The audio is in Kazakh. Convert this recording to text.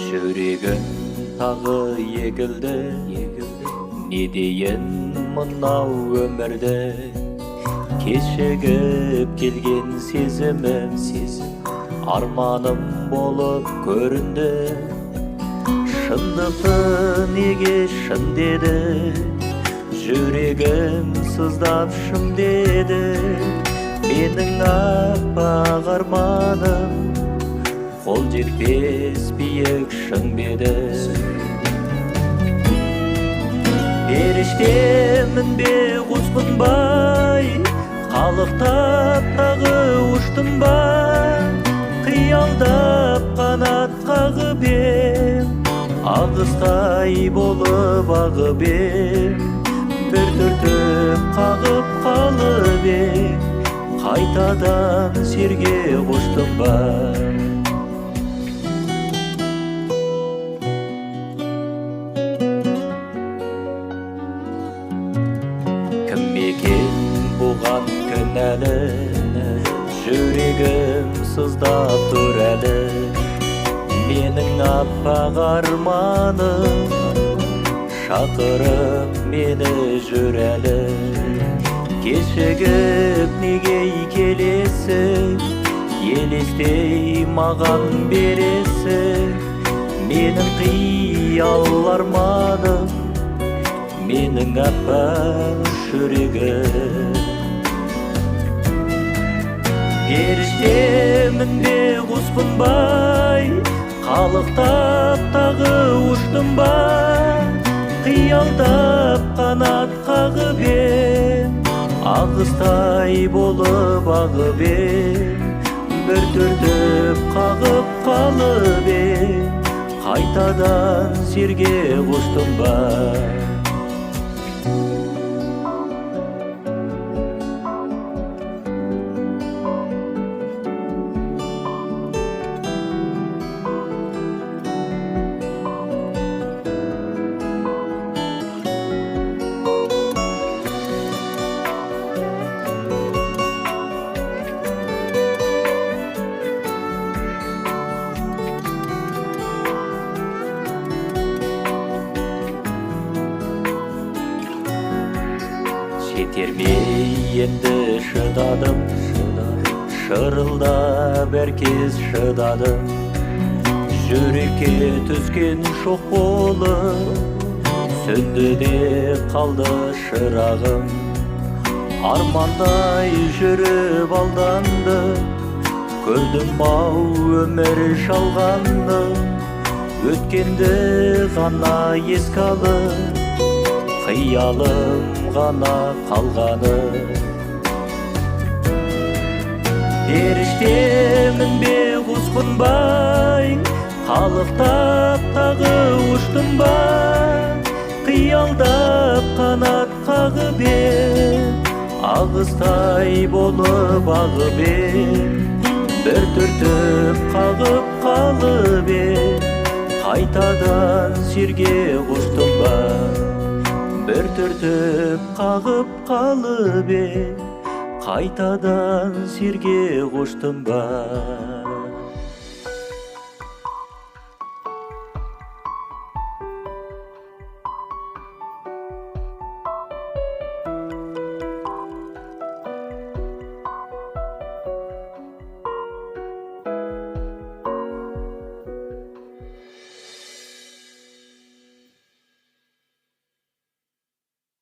Жүрегім тағы егілді, не дейін мынау өмірді. Кешігіп келген сезімім, арманым болып көрінді. Шындықты неге шын деді, жүрегім сыздап шым деді. Менің аппақ арманым, қол жетпес биік шың беді. Періштемін бе құспын бай, қалықтап тағы ұштым ба. Қиялдап қанат қағып ем, ағыстай болып ағып ем. Бір түртіп қағып қалып ем, қайтадан жерге құштым ба. Кім екен бұған кінәлі, жүрегім сыздап тұр әлі. Менің аппақ арманым, шақырып мені жүр әлі. Кешігіп неге келесің, елестей маған бересің. Менің қиял арманым, менің аппақ жүрегім. Періштемін бе құспын бай, қалықтап тағы ұштым ба. Қиялдап қанат қағып ем, ағыстай болып ағып ем. Бір түртіп қағып қалып ем, қайтадан жерге құштым ба. Жетермей енді шыдадым, шырылдап әркез шыдадым. Жүрекке түскен шоқ болып, сөнді де қалды шырағым. Армандай жүріп алданды, көрдім-ау өмір жалғанды. Өткенді ғана еске алып, қиялым ғана қалғаны. Періштемін бе құспын бай, қалықтап тағы ұштым ба. Қиялдап қанат қағып ем, ағыстай болып ағып ем. Бір түртіп қағып қалып ем, қайтадан жерге құштым ба. Бір түртіп қағып қалып ем, қайтадан жерге құштым ба.